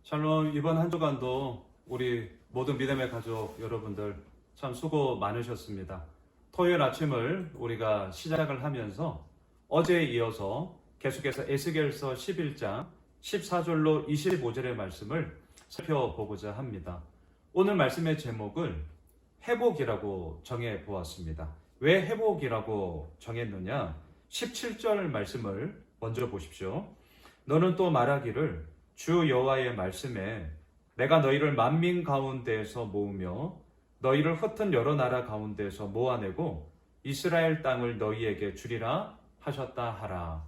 샬롬. 이번 한 주간도 우리 모든 믿음의 가족 여러분들 참 수고 많으셨습니다. 토요일 아침을 우리가 시작을 하면서 어제에 이어서 계속해서 에스겔서 11장 14절로 25절의 말씀을 살펴보고자 합니다. 오늘 말씀의 제목을 회복이라고 정해 보았습니다. 왜 회복이라고 정했느냐? 17절 말씀을 먼저 보십시오. 너는 또 말하기를 주 여호와의 말씀에 내가 너희를 만민 가운데에서 모으며 너희를 흩은 여러 나라 가운데에서 모아내고 이스라엘 땅을 너희에게 주리라 하셨다 하라.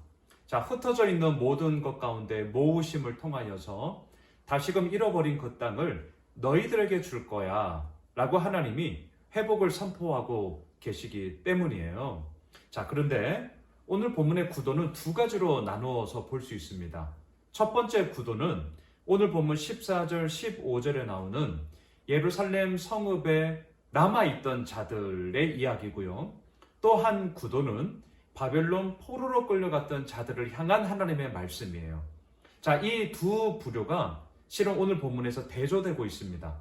자, 흩어져 있는 모든 것 가운데 모으심을 통하여서 다시금 잃어버린 그 땅을 너희들에게 줄 거야 라고 하나님이 회복을 선포하고 계시기 때문이에요. 자, 그런데 오늘 본문의 구도는 두 가지로 나누어서 볼 수 있습니다. 첫 번째 구도는 오늘 본문 14절 15절에 나오는 예루살렘 성읍에 남아있던 자들의 이야기고요. 또 한 구도는 바벨론 포로로 끌려갔던 자들을 향한 하나님의 말씀이에요. 자, 이 두 부류가 실은 오늘 본문에서 대조되고 있습니다.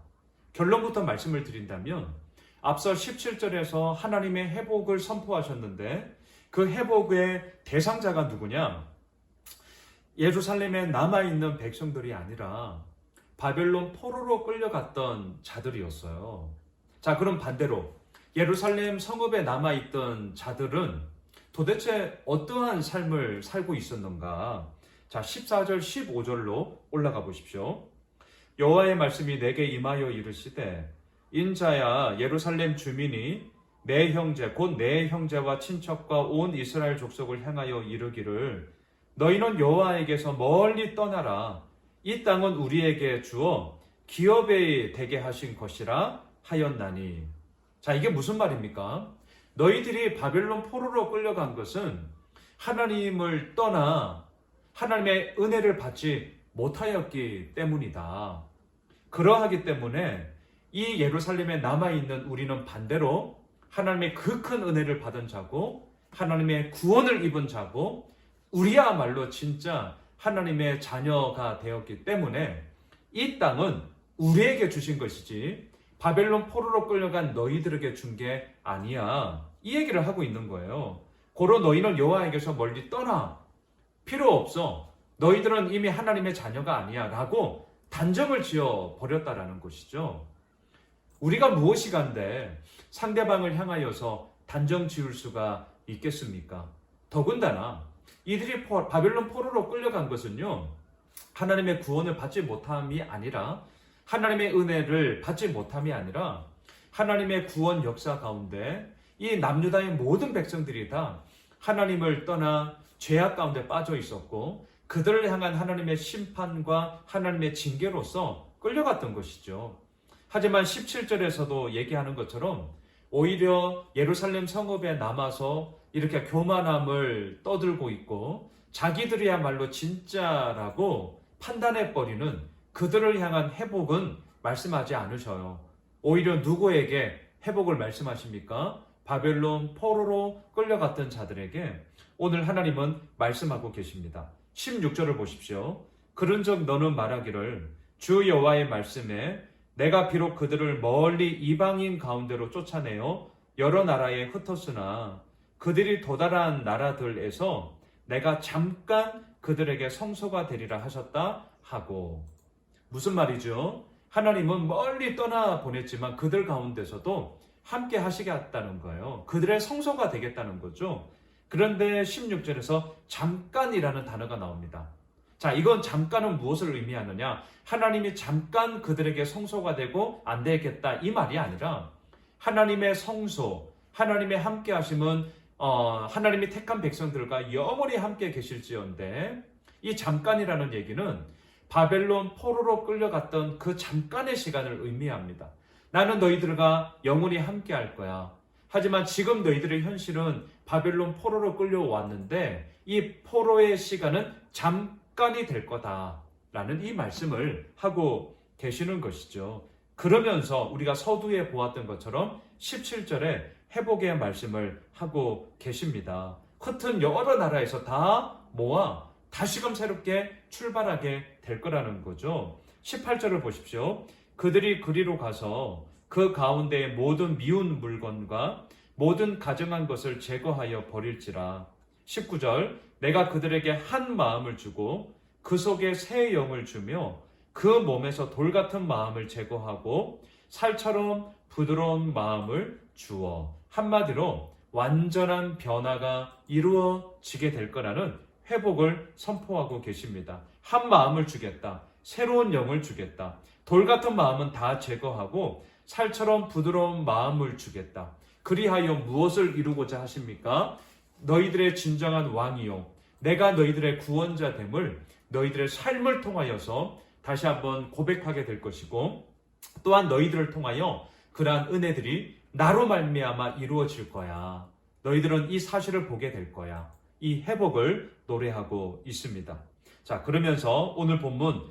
결론부터 말씀을 드린다면 앞서 17절에서 하나님의 회복을 선포하셨는데 그 회복의 대상자가 누구냐? 예루살렘에 남아있는 백성들이 아니라 바벨론 포로로 끌려갔던 자들이었어요. 자, 그럼 반대로 예루살렘 성읍에 남아있던 자들은 도대체 어떠한 삶을 살고 있었는가? 자, 14절 15절로 올라가 보십시오. 여호와의 말씀이 내게 임하여 이르시되 인자야, 예루살렘 주민이 내 형제 곧 내 형제와 친척과 온 이스라엘 족속을 향하여 이르기를 너희는 여호와에게서 멀리 떠나라. 이 땅은 우리에게 주어 기업에 되게 하신 것이라 하였나니. 자, 이게 무슨 말입니까? 너희들이 바벨론 포로로 끌려간 것은 하나님을 떠나 하나님의 은혜를 받지 못하였기 때문이다. 그러하기 때문에 이 예루살렘에 남아있는 우리는 반대로 하나님의 그 큰 은혜를 받은 자고 하나님의 구원을 입은 자고 우리야말로 진짜 하나님의 자녀가 되었기 때문에 이 땅은 우리에게 주신 것이지 바벨론 포로로 끌려간 너희들에게 준 게 아니야. 이 얘기를 하고 있는 거예요. 고로 너희는 여호와에게서 멀리 떠나. 필요 없어. 너희들은 이미 하나님의 자녀가 아니야 라고 단정을 지어 버렸다라는 것이죠. 우리가 무엇이간데 상대방을 향하여서 단정 지을 수가 있겠습니까? 더군다나 이들이 바벨론 포로로 끌려간 것은요, 하나님의 구원을 받지 못함이 아니라 하나님의 은혜를 받지 못함이 아니라 하나님의 구원 역사 가운데 이 남유다의 모든 백성들이 다 하나님을 떠나 죄악 가운데 빠져 있었고 그들을 향한 하나님의 심판과 하나님의 징계로서 끌려갔던 것이죠. 하지만 17절에서도 얘기하는 것처럼 오히려 예루살렘 성읍에 남아서 이렇게 교만함을 떠들고 있고 자기들이야말로 진짜라고 판단해버리는 그들을 향한 회복은 말씀하지 않으셔요. 오히려 누구에게 회복을 말씀하십니까? 바벨론 포로로 끌려갔던 자들에게 오늘 하나님은 말씀하고 계십니다. 16절을 보십시오. 그런즉 너는 말하기를 주 여호와의 말씀에 내가 비록 그들을 멀리 이방인 가운데로 쫓아내어 여러 나라에 흩었으나 그들이 도달한 나라들에서 내가 잠깐 그들에게 성소가 되리라 하셨다 하고. 무슨 말이죠? 하나님은 멀리 떠나보냈지만 그들 가운데서도 함께 하시겠다는 거예요. 그들의 성소가 되겠다는 거죠. 그런데 16절에서 잠깐이라는 단어가 나옵니다. 자, 이건 잠깐은 무엇을 의미하느냐? 하나님이 잠깐 그들에게 성소가 되고 안 되겠다 이 말이 아니라 하나님의 성소, 하나님의 함께 하심은 하나님이 택한 백성들과 영원히 함께 계실지언데 이 잠깐이라는 얘기는 바벨론 포로로 끌려갔던 그 잠깐의 시간을 의미합니다. 나는 너희들과 영원히 함께 할 거야. 하지만 지금 너희들의 현실은 바벨론 포로로 끌려왔는데 이 포로의 시간은 잠깐이 될 거다라는 이 말씀을 하고 계시는 것이죠. 그러면서 우리가 서두에 보았던 것처럼 17절에 회복의 말씀을 하고 계십니다. 흩은 여러 나라에서 다 모아 다시금 새롭게 출발하게 될 거라는 거죠. 18절을 보십시오. 그들이 그리로 가서 그 가운데의 모든 미운 물건과 모든 가증한 것을 제거하여 버릴지라. 19절 내가 그들에게 한 마음을 주고 그 속에 새 영을 주며 그 몸에서 돌 같은 마음을 제거하고 살처럼 부드러운 마음을 주어. 한마디로 완전한 변화가 이루어지게 될 거라는 회복을 선포하고 계십니다. 한 마음을 주겠다. 새로운 영을 주겠다. 돌 같은 마음은 다 제거하고 살처럼 부드러운 마음을 주겠다. 그리하여 무엇을 이루고자 하십니까? 너희들의 진정한 왕이요 내가 너희들의 구원자 됨을 너희들의 삶을 통하여서 다시 한번 고백하게 될 것이고, 또한 너희들을 통하여 그러한 은혜들이 나로 말미암아 이루어질 거야. 너희들은 이 사실을 보게 될 거야. 이 회복을 노래하고 있습니다. 자, 그러면서 오늘 본문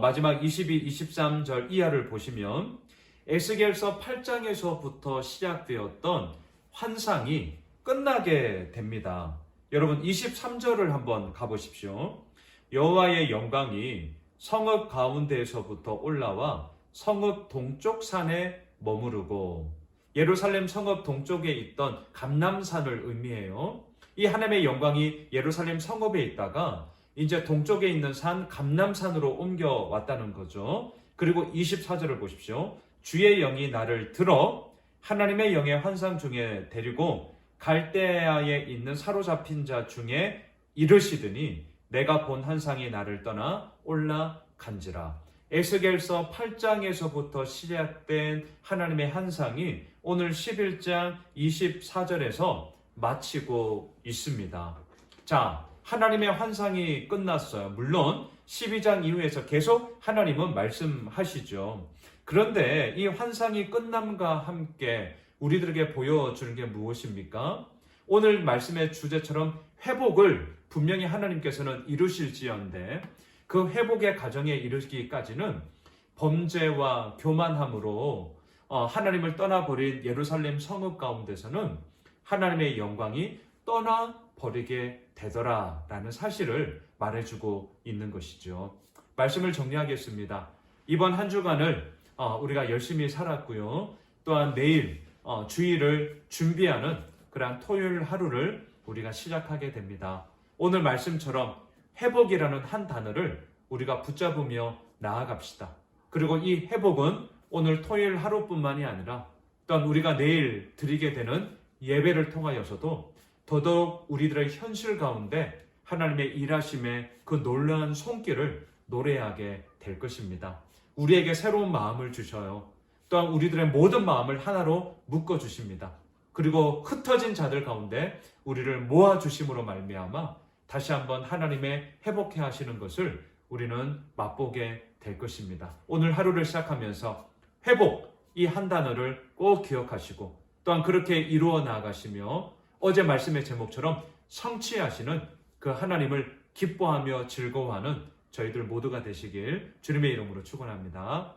마지막 22, 23절 이하를 보시면 에스겔서 8장에서부터 시작되었던 환상이 끝나게 됩니다. 여러분 23절을 한번 가보십시오. 여호와의 영광이 성읍 가운데에서부터 올라와 성읍 동쪽 산에 머무르고, 예루살렘 성읍 동쪽에 있던 감람산을 의미해요. 이 하나님의 영광이 예루살렘 성읍에 있다가 이제 동쪽에 있는 산 감람산으로 옮겨왔다는 거죠. 그리고 24절을 보십시오. 주의 영이 나를 들어 하나님의 영의 환상 중에 데리고 갈대아에 있는 사로잡힌 자 중에 이르시더니 내가 본 환상이 나를 떠나 올라간지라. 에스겔서 8장에서부터 시작된 하나님의 환상이 오늘 11장 24절에서 마치고 있습니다. 자, 하나님의 환상이 끝났어요. 물론 12장 이후에서 계속 하나님은 말씀하시죠. 그런데 이 환상이 끝남과 함께 우리들에게 보여주는 게 무엇입니까? 오늘 말씀의 주제처럼 회복을 분명히 하나님께서는 이루실지언데 그 회복의 과정에 이르기까지는 범죄와 교만함으로 하나님을 떠나버린 예루살렘 성읍 가운데서는 하나님의 영광이 떠나버리게 되더라라는 사실을 말해주고 있는 것이죠. 말씀을 정리하겠습니다. 이번 한 주간을 우리가 열심히 살았고요. 또한 내일 주일을 준비하는 그러한 토요일 하루를 우리가 시작하게 됩니다. 오늘 말씀처럼 회복이라는 한 단어를 우리가 붙잡으며 나아갑시다. 그리고 이 회복은 오늘 토요일 하루뿐만이 아니라 또한 우리가 내일 드리게 되는 예배를 통하여서도 더더욱 우리들의 현실 가운데 하나님의 일하심의 그 놀라운 손길을 노래하게 될 것입니다. 우리에게 새로운 마음을 주셔요. 또한 우리들의 모든 마음을 하나로 묶어주십니다. 그리고 흩어진 자들 가운데 우리를 모아주심으로 말미암아 다시 한번 하나님의 회복해 하시는 것을 우리는 맛보게 될 것입니다. 오늘 하루를 시작하면서 회복, 이 한 단어를 꼭 기억하시고 또한 그렇게 이루어 나아가시며 어제 말씀의 제목처럼 성취하시는 그 하나님을 기뻐하며 즐거워하는 저희들 모두가 되시길 주님의 이름으로 축원합니다.